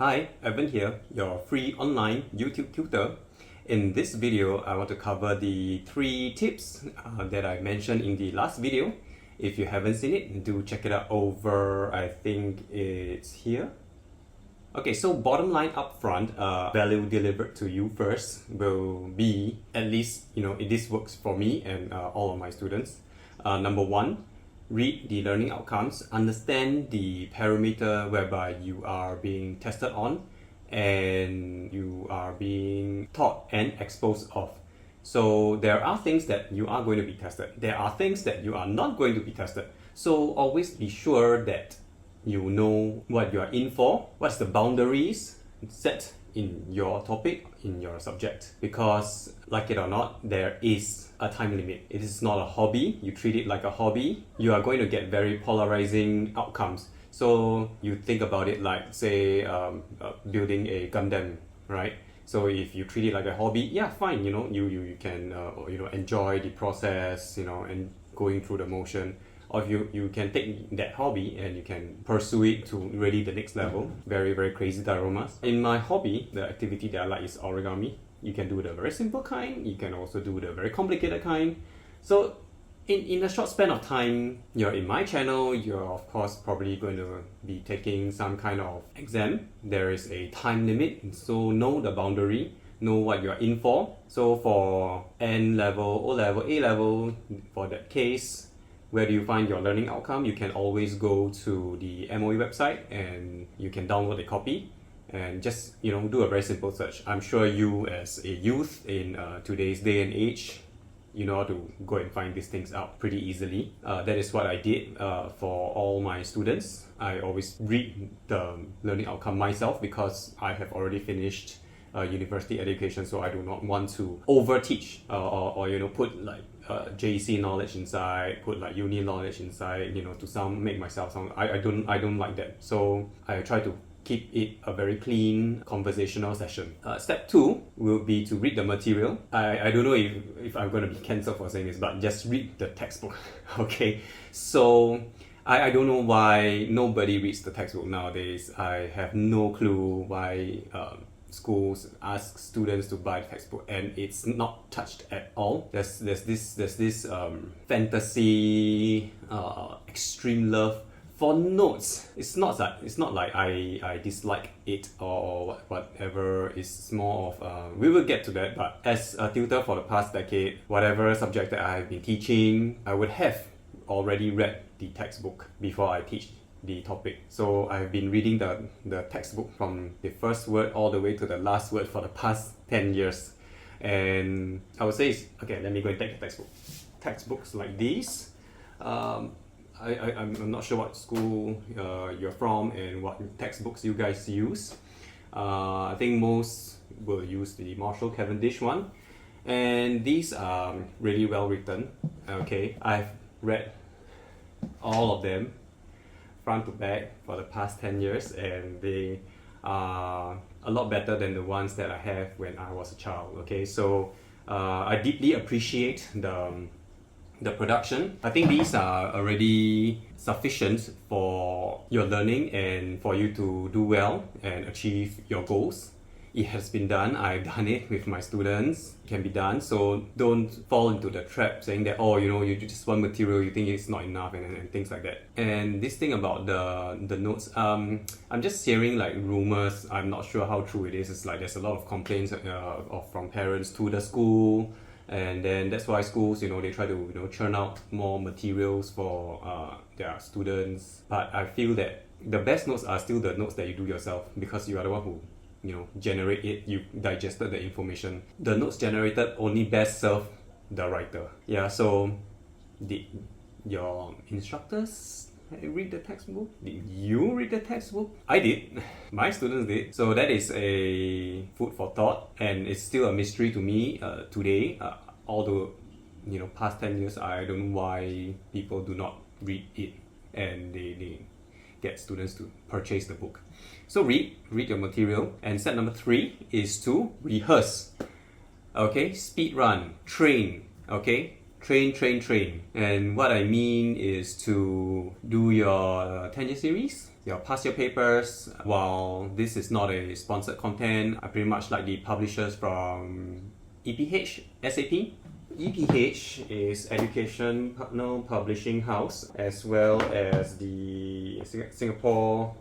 Hi, Evan here, your free online YouTube tutor. In this video, I want to cover the 3 tips that I mentioned in the last video. If you haven't seen it, do check it out over, I think it's here. Okay, so bottom line up front, value delivered to you first will be, at least, this works for me and all of my students. Number 1, read the learning outcomes, understand the parameter whereby you are being tested on and you are being taught and exposed of. So there are things that you are going to be tested. There are things that you are not going to be tested. So always be sure that you know what you are in for, what's the boundaries set in your topic, in your subject. Because, like it or not, there is a time limit. It is not a hobby. You treat it like a hobby, you are going to get very polarizing outcomes. So you think about it like, say, building a Gundam, right? So if you treat it like a hobby, yeah, fine, you can enjoy the process, and going through the motion. Or if you can take that hobby and you can pursue it to really the next level. Very, very crazy dioramas. In my hobby, the activity that I like is origami. You can do the very simple kind, you can also do the very complicated kind. So in a short span of time, you're in my channel, you're of course probably going to be taking some kind of exam. There is a time limit, so know the boundary, know what you're in for. So for N level, O level, A level, for that case, where do you find your learning outcome? You can always go to the MOE website and you can download a copy and just do a very simple search. I'm sure you, as a youth in today's day and age, you know how to go and find these things out pretty easily. That is what I did for all my students. I always read the learning outcome myself because I have already finished university education, so I do not want to over teach or put like JC knowledge inside, put like uni knowledge inside, to make myself sound. I don't like that. So I try to keep it a very clean conversational session. Step 2 will be to read the material. I don't know if I'm going to be cancelled for saying this, but just read the textbook. Okay, so I don't know why nobody reads the textbook nowadays. I have no clue why schools ask students to buy the textbook and it's not touched at all. There's this fantasy extreme love for notes. It's not like I dislike it or whatever. It's more of we will get to that. But as a tutor for the past decade, whatever subject that I have been teaching, I would have already read the textbook before I teach the topic. So I've been reading the textbook from the first word all the way to the last word for the past 10 years. And I would say, okay, let me go and take the textbook. Textbooks like these. I'm not sure what school you're from and what textbooks you guys use. I think most will use the Marshall Cavendish one. And these are really well written. Okay, I've read all of them front to back for the past 10 years, and they are a lot better than the ones that I have when I was a child. Okay, so I deeply appreciate the production. I think these are already sufficient for your learning and for you to do well and achieve your goals. It has been done. I've done it with my students. It can be done. So don't fall into the trap saying that, you just want material, you think it's not enough and things like that. And this thing about the notes, I'm just hearing like rumors. I'm not sure how true it is. It's like there's a lot of complaints from parents to the school. And then that's why schools, they try to churn out more materials for their students. But I feel that the best notes are still the notes that you do yourself, because you are the one who generate it, you digested the information. The notes generated only best serve the writer. Yeah, so did your instructors read the textbook? Did you read the textbook? I did. My students did. So that is a food for thought, and it's still a mystery to me today. Although, past 10 years, I don't know why people do not read it and they get students to purchase the book. So read your material. And step number 3 is to rehearse. Okay, speed run, train. Okay, train. And what I mean is to do your 10-year series, your past year papers. While this is not a sponsored content, I pretty much like the publishers from EPH, SAP. EPH is Education Partner Publishing House, as well as the Singapore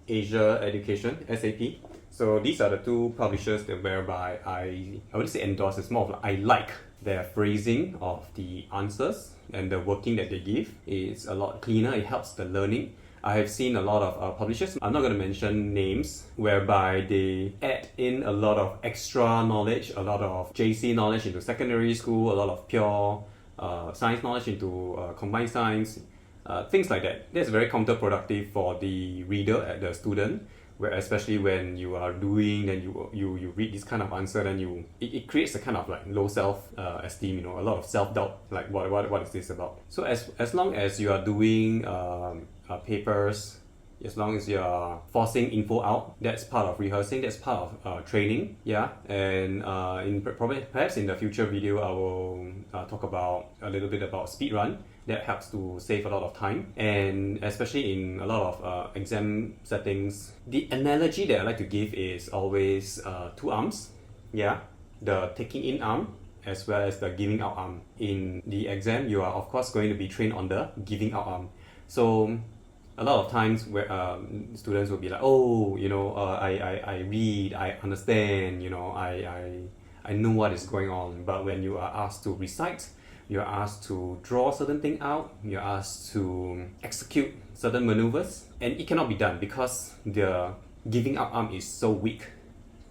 Asia Education, SAP. So these are the two publishers that whereby I wouldn't say endorse, it's more of like I like their phrasing of the answers, and the working that they give is a lot cleaner. It helps the learning. I have seen a lot of publishers, I'm not going to mention names, whereby they add in a lot of extra knowledge, a lot of JC knowledge into secondary school, a lot of pure science knowledge into combined science, things like that. That's very counterproductive for the reader, the student, where especially when you are doing, then you read this kind of answer, then it creates a kind of like low self-esteem, a lot of self-doubt, like what is this about? So as long as you are doing papers, as long as you're forcing info out, that's part of rehearsing, that's part of training, yeah. And perhaps in the future video, I will talk about a little bit about speedrun. That helps to save a lot of time, and especially in a lot of exam settings. The analogy that I like to give is always two arms, yeah, the taking in arm as well as the giving out arm. In the exam, you are of course going to be trained on the giving out arm. So a lot of times where students will be like, oh, I read, I understand, I know what is going on. But when you are asked to recite, you're asked to draw certain thing out, you're asked to execute certain maneuvers, and it cannot be done because the giving out arm is so weak.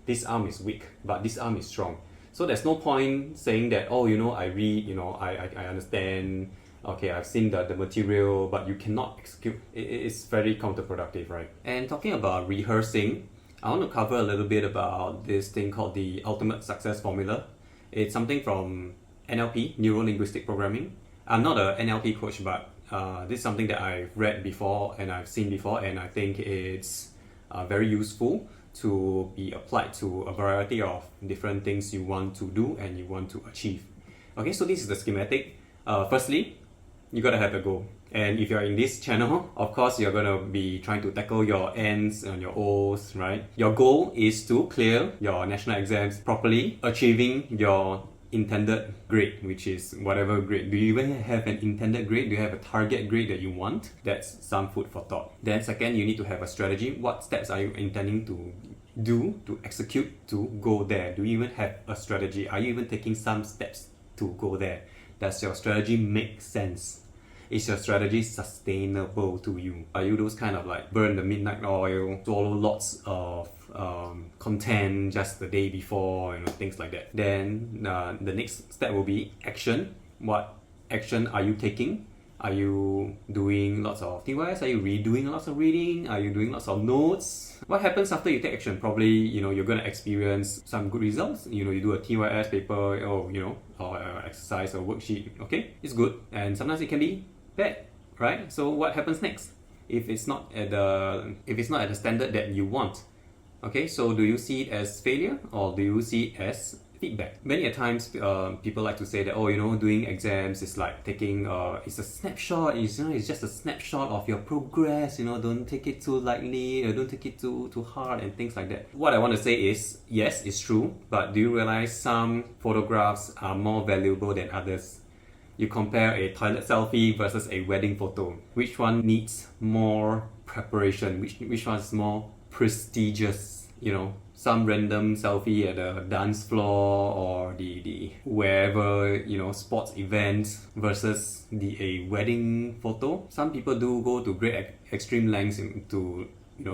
This arm is weak, but this arm is strong. So there's no point saying that, oh, I read, I understand, okay, I've seen the material, but you cannot execute. It's very counterproductive, right? And talking about rehearsing, I want to cover a little bit about this thing called the ultimate success formula. It's something from NLP, Neuro-Linguistic Programming. I'm not an NLP coach, but this is something that I've read before and I've seen before, and I think it's very useful to be applied to a variety of different things you want to do and you want to achieve. Okay, so this is the schematic. Firstly, you gotta have a goal. And if you're in this channel, of course, you're gonna be trying to tackle your N's and your O's, right? Your goal is to clear your national exams properly, achieving your intended grade, which is whatever grade. Do you even have an intended grade? Do you have a target grade that you want? That's some food for thought. Then second, you need to have a strategy. What steps are you intending to do, to execute, to go there? Do you even have a strategy? Are you even taking some steps to go there? Does your strategy make sense? Is your strategy sustainable to you? Are you those kind of like burn the midnight oil, swallow lots of content just the day before, things like that? Then the next step will be action. What action are you taking? Are you doing lots of TYS? Are you redoing lots of reading? Are you doing lots of notes? What happens after you take action? Probably, you're going to experience some good results. You do a TYS paper, or exercise or worksheet. Okay, it's good. And sometimes it can be bad, right? So what happens next if it's not at the standard that you want? Okay, so do you see it as failure or do you see it as feedback? Many a times people like to say that, doing exams is like taking it's a snapshot, it's just a snapshot of your progress, don't take it too lightly, don't take it too hard and things like that. What I want to say is, yes, it's true, but do you realize some photographs are more valuable than others? You compare a toilet selfie versus a wedding photo. Which one needs more preparation? Which one is more prestigious? Some random selfie at a dance floor or the wherever, sports events versus a wedding photo. Some people do go to great extreme lengths to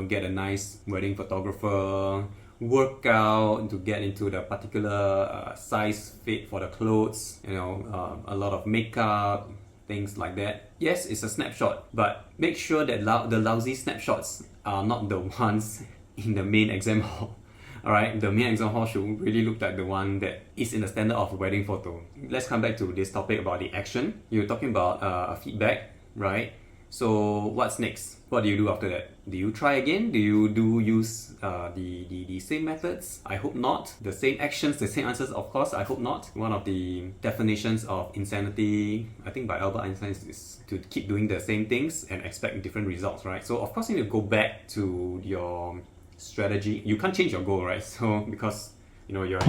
get a nice wedding photographer, work out to get into the particular size fit for the clothes, a lot of makeup, things like that. Yes, it's a snapshot, but make sure that the lousy snapshots are not the ones in the main exam hall. Alright, the main exam hall should really look like the one that is in the standard of a wedding photo. Let's come back to this topic about the action. You're talking about feedback, right? So what's next? What do you do after that? Do you try again? Do you use the same methods? I hope not. The same actions, the same answers, of course, I hope not. One of the definitions of insanity, I think by Albert Einstein, is to keep doing the same things and expect different results, right? So of course you need to go back to your strategy. You can't change your goal, right? So because you're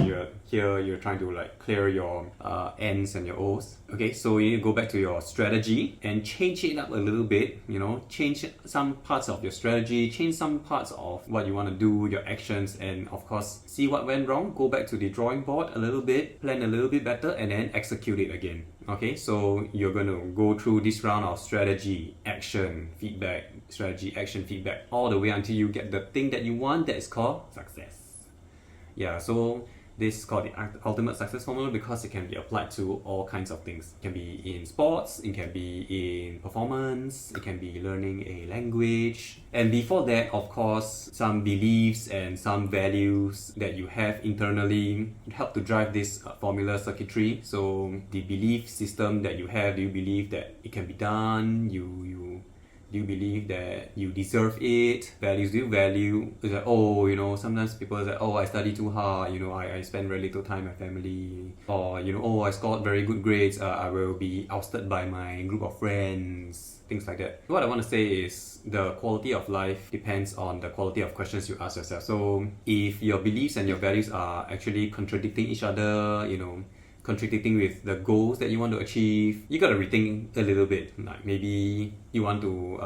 here, you're trying to like clear your N's and your O's. Okay, so you need to go back to your strategy and change it up a little bit. Change some parts of your strategy, change some parts of what you want to do, your actions, and of course, see what went wrong. Go back to the drawing board a little bit, plan a little bit better, and then execute it again. Okay, so you're going to go through this round of strategy, action, feedback, strategy, action, feedback, all the way until you get the thing that you want. That is called success. Yeah, so this is called the ultimate success formula because it can be applied to all kinds of things. It can be in sports, it can be in performance, it can be learning a language. And before that, of course, some beliefs and some values that you have internally help to drive this formula circuitry. So the belief system that you have, do you believe that it can be done? Do you believe that you deserve it? Values, do you value? It's like, sometimes people say, I study too hard, I spend very little time with my family. Or, I scored very good grades, I will be ousted by my group of friends. Things like that. What I want to say is the quality of life depends on the quality of questions you ask yourself. So if your beliefs and your values are actually contradicting each other, contradicting with the goals that you want to achieve, you gotta rethink a little bit. Like maybe you want to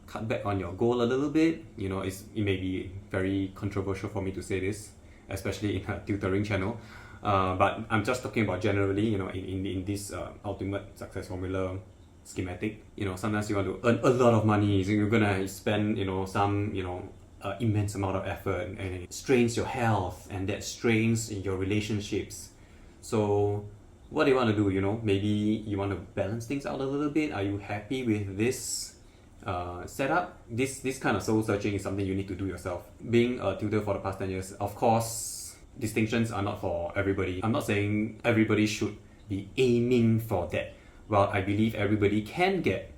cut back on your goal a little bit. It may be very controversial for me to say this, especially in a tutoring channel. But I'm just talking about generally, in this ultimate success formula schematic. Sometimes you want to earn a lot of money, so you're gonna spend, some, immense amount of effort, and it strains your health, and that strains your relationships. So what do you want to do? Maybe you want to balance things out a little bit. Are you happy with this setup? This kind of soul searching is something you need to do yourself. Being a tutor for the past 10 years, of course, distinctions are not for everybody. I'm not saying everybody should be aiming for that. Well, I believe everybody can get,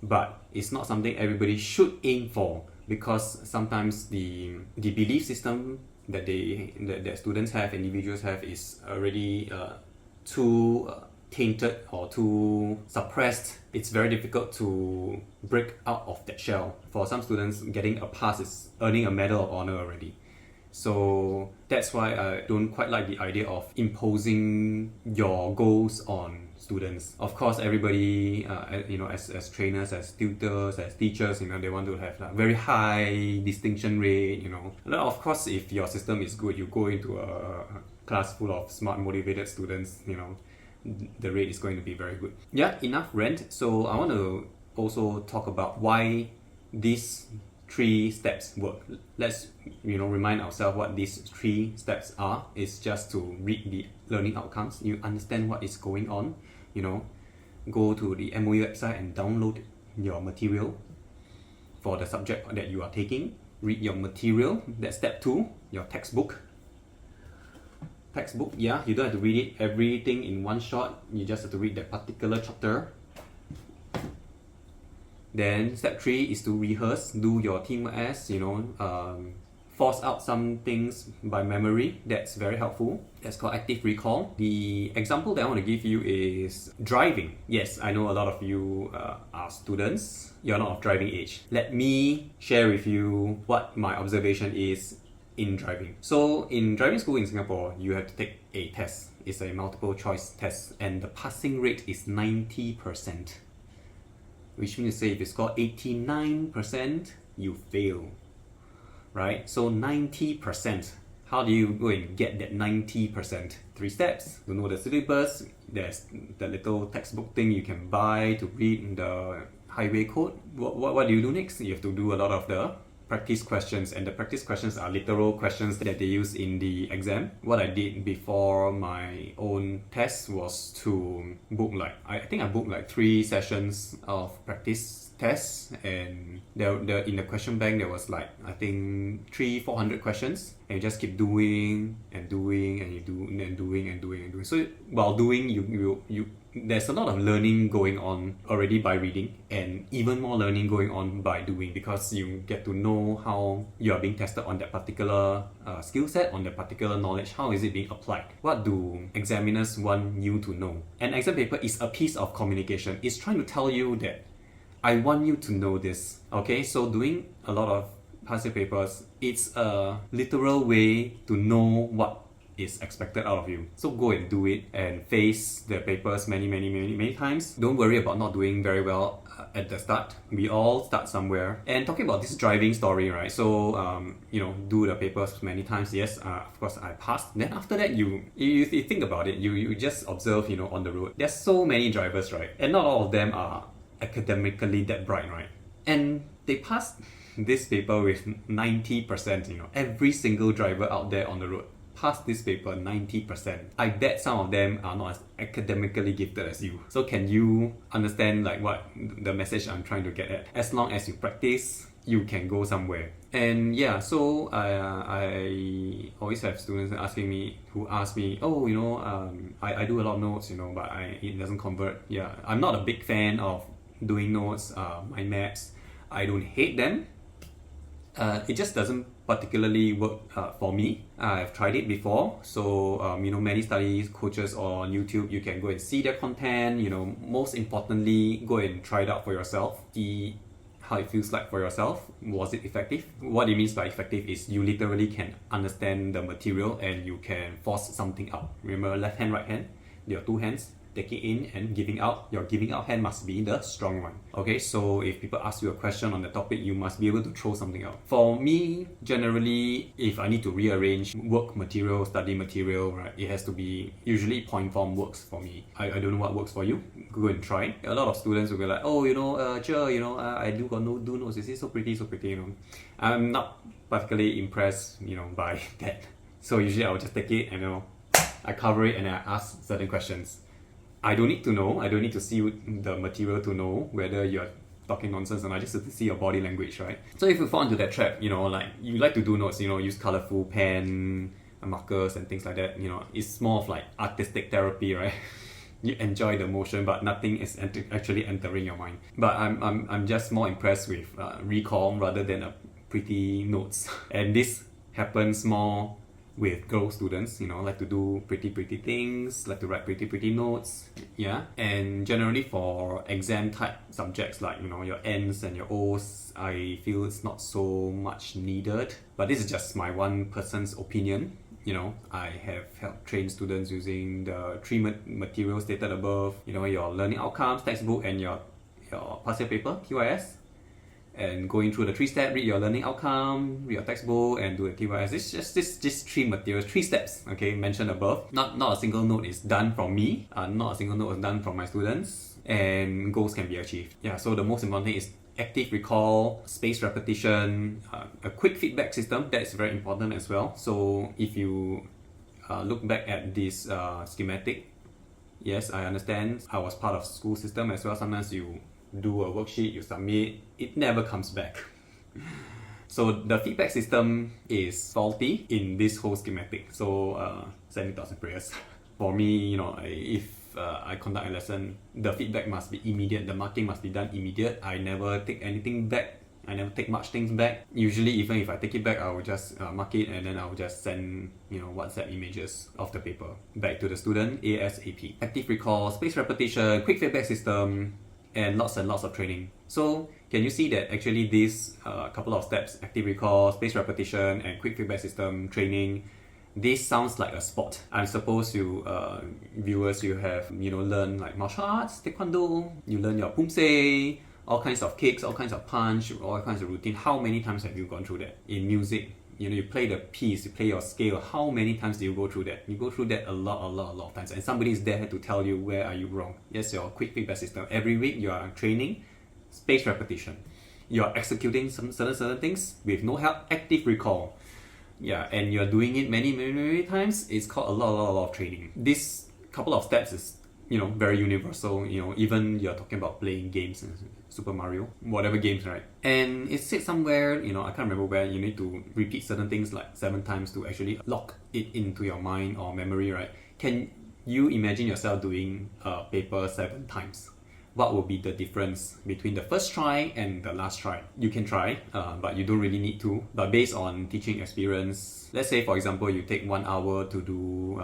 but it's not something everybody should aim for, because sometimes the belief system that students have, individuals have, is already too tainted or too suppressed. It's very difficult to break out of that shell. For some students, getting a pass is earning a medal of honor already. So that's why I don't quite like the idea of imposing your goals on students. Of course, everybody, as trainers, as tutors, as teachers, they want to have a very high distinction rate. Of course, if your system is good, you go into a class full of smart, motivated students. The rate is going to be very good. Yeah, enough rant. So I want to also talk about why these 3 steps work. Let's remind ourselves what these 3 steps are. It's just to read the learning outcomes. You understand what is going on. Go to the MOE website and download your material for the subject that you are taking. Read your material. That's step 2. Your textbook. Yeah, you don't have to read it everything in one shot. You just have to read that particular chapter. Then step 3 is to rehearse, do your team as, force out some things by memory. That's very helpful. That's called active recall. The example that I want to give you is driving. Yes, I know a lot of you are students. You're not of driving age. Let me share with you what my observation is in driving. So in driving school in Singapore, you have to take a test. It's a multiple choice test, and the passing rate is 90%. Which means to say if you score 89%, you fail. Right? So 90%. How do you go and get that 90%? 3 steps. To know the syllabus, there's the little textbook thing you can buy to read the highway code. What do you do next? You have to do a lot of the practice questions, and the practice questions are literal questions that they use in the exam. What I did before my own test was to book I booked 3 sessions of practice tests, and there in the question bank there was like I think 300-400 questions, and you just keep doing and doing, and you do and doing and doing and doing. So while doing, you there's a lot of learning going on already by reading, and even more learning going on by doing, because you get to know how you are being tested on that particular skill set, on that particular knowledge. How is it being applied? What do examiners want you to know? An exam paper is a piece of communication. It's trying to tell you that I want you to know this. Okay, so doing a lot of past papers, it's a literal way to know what is expected out of you. So go and do it and face the papers many times. Don't worry about not doing very well at the start. We all start somewhere. And talking about this driving story, right? So do the papers many times. Yes, of course I passed. Then after that, you think about it. You just observe, on the road. There's so many drivers, right? And not all of them are academically that bright, right? And they passed this paper with 90%. Every single driver out there on the road passed this paper 90%. I bet some of them are not as academically gifted as you. So can you understand like what the message I'm trying to get at? As long as you practice, you can go somewhere. And yeah, so I always have students asking me, who ask me, I do a lot of notes, but it doesn't convert. Yeah, I'm not a big fan of doing notes, mind maps. I don't hate them. It just doesn't particularly work for me. I've tried it before. So, many study coaches on YouTube, you can go and see their content. Most importantly, go and try it out for yourself. See how it feels like for yourself. Was it effective? What it means by effective is you literally can understand the material and you can force something out. Remember, left hand, right hand, your two hands. Taking in and giving out, your giving out hand must be the strong one. Okay, so if people ask you a question on the topic, you must be able to throw something out. For me, generally, if I need to rearrange work material, study material, right, it has to be usually point form works for me. I don't know what works for you. Go and try. A lot of students will be like, I do notes. Is it so pretty? I'm not particularly impressed, by that. So usually I will just take it and I cover it and I ask certain questions. I don't need to know. I don't need to see the material to know whether you're talking nonsense or not. I just have to see your body language, right? So if you fall into that trap, like you like to do notes, use colorful pen, markers and things like that. It's more of like artistic therapy, right? You enjoy the motion, but nothing is actually entering your mind. But I'm just more impressed with recall rather than a pretty notes. And this happens more with girl students, like to do pretty things, like to write pretty notes, yeah. And generally for exam type subjects like, your N's and your O's, I feel it's not so much needed. But this is just my one person's opinion. I have helped train students using the three materials stated above, your learning outcomes, textbook, and your past year paper, TYS. And going through the 3-step, read your learning outcome, read your textbook, and do the TYS. It's just this three materials, 3 steps, okay, mentioned above. Not a single note is done from me, not a single note is done from my students, and goals can be achieved. Yeah, so the most important thing is active recall, spaced repetition, a quick feedback system. That's very important as well. So if you look back at this schematic, yes, I understand. I was part of school system as well. Sometimes you do a worksheet, you submit, it never comes back. So the feedback system is faulty in this whole schematic. So sending thoughts and prayers. For me, if I conduct a lesson, the feedback must be immediate. The marking must be done immediate. I never take anything back. I never take much things back. Usually, even if I take it back, I will just mark it and then I will just send WhatsApp images of the paper back to the student ASAP. Active recall, spaced repetition, quick feedback system, and lots of training. So can you see that actually these couple of steps, active recall, spaced repetition, and quick feedback system training, this sounds like a sport. I'm supposed you viewers, you have learn like martial arts, taekwondo, you learn your pumse, all kinds of kicks, all kinds of punch, all kinds of routine. How many times have you gone through that? In music, you play the piece, you play your scale. How many times do you go through that? You go through that a lot of times, and somebody is there to tell you where are you wrong. Yes, your quick feedback system. Every week you are training, spaced repetition. You are executing some certain things with no help. Active recall. Yeah, and you're doing it many times. It's called a lot of training. This couple of steps is very universal. Even you're talking about playing games, Super Mario, whatever games, right? And it said somewhere, I can't remember where, you need to repeat certain things like 7 times to actually lock it into your mind or memory, right? Can you imagine yourself doing a paper 7 times? What will be the difference between the first try and the last try? You can try, but you don't really need to. But based on teaching experience, let's say for example, you take 1 hour to do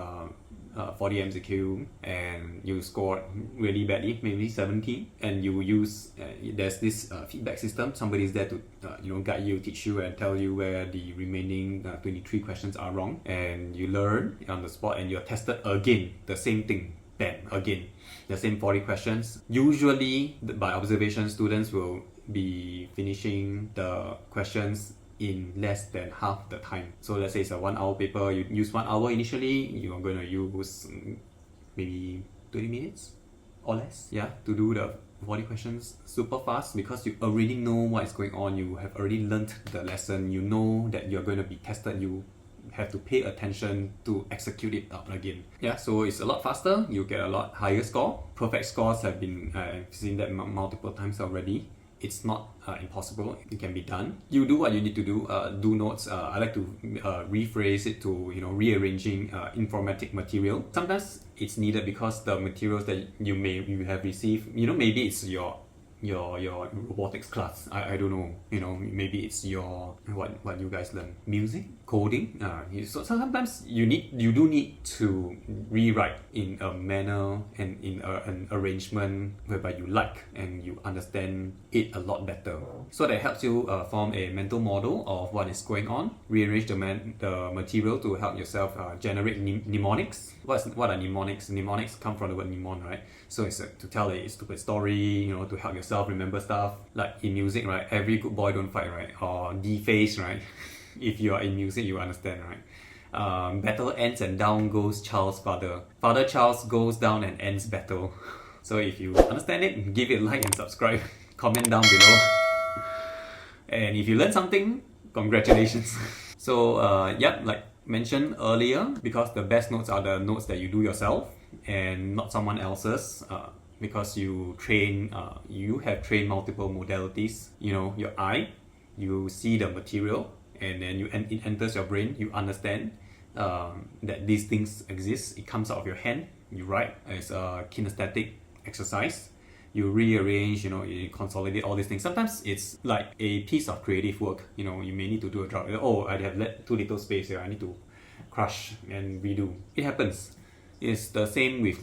40 MCQ and you scored really badly, maybe 70, and you use, there's this feedback system. Somebody's there to guide you, teach you, and tell you where the remaining 23 questions are wrong, and you learn on the spot and you're tested again, the same thing. Bam, again, the same 40 questions. Usually, by observation, students will be finishing the questions in less than half the time. So let's say it's a 1 hour paper, you use 1 hour initially, you're going to use maybe 20 minutes or less, to do the 40 questions super fast, because you already know what is going on, you have already learned the lesson, you know that you're going to be tested, you have to pay attention to execute it out again. So it's a lot faster, you get a lot higher score. Perfect scores have been, I've seen that multiple times already. It's not impossible, it can be done. You do what you need to do, do notes. I like to rephrase it to, rearranging informatic material. Sometimes it's needed because the materials that you have received, maybe it's your robotics class. I don't know. Maybe it's your what you guys learn, music, coding. So sometimes you do need to rewrite in a manner and in an arrangement whereby you like and you understand it a lot better. So that helps you form a mental model of what is going on. Rearrange the material to help yourself generate mnemonics. What are mnemonics? Mnemonics come from the word mnemon, right? So it's to tell a stupid story, to help yourself remember stuff. Like in music, right? Every good boy don't fight, right? Or deface, right? If you are in music, you understand, right? Battle ends and down goes Charles' father. Father Charles goes down and ends battle. So if you understand it, give it a like and subscribe. Comment down below. And if you learned something, congratulations. So like mentioned earlier, because the best notes are the notes that you do yourself and not someone else's, because you have trained multiple modalities. Your eye, you see the material, and then it enters your brain, you understand that these things exist, it comes out of your hand, you write. It's a kinesthetic exercise. You rearrange, you consolidate all these things. Sometimes it's like a piece of creative work. You may need to do a draft. Oh, I have left too little space here, I need to crush and redo. It happens. It's the same with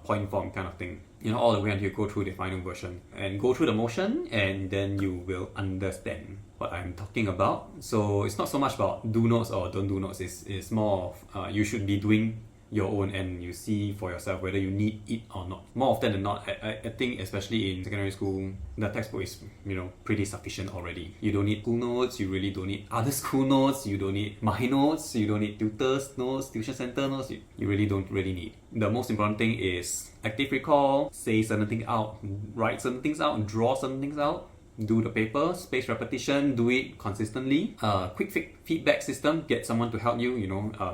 point form kind of thing. All the way until you go through the final version and go through the motion, and then you will understand what I'm talking about. So it's not so much about do notes or don't do notes. It's more of you should be doing your own, and you see for yourself whether you need it or not. More often than not, I think especially in secondary school, the textbook is pretty sufficient already. You don't need school notes, you really don't need other school notes, you don't need my notes, you don't need tutor's notes, tuition center notes, you really don't need. The most important thing is active recall, say certain things out, write certain things out, draw certain things out, do the paper, spaced repetition, do it consistently. Quick feedback system, get someone to help you,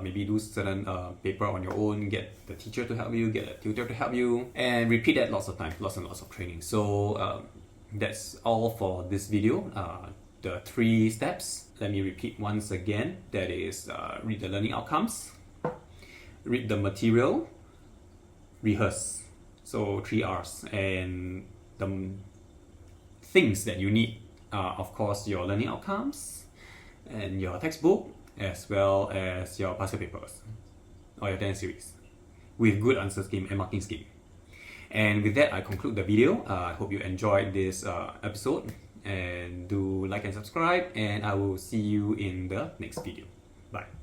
maybe do certain paper on your own, get the teacher to help you, get a tutor to help you, and repeat that lots of times, lots and lots of training. So that's all for this video. The 3 steps, let me repeat once again. That is, read the learning outcomes, read the material, rehearse. So 3 R's. And the things that you need are, of course, your learning outcomes and your textbook, as well as your past year papers or your 10 series with good answer scheme and marking scheme. And with that, I conclude the video. I hope you enjoyed this episode, and do like and subscribe, and I will see you in the next video. Bye.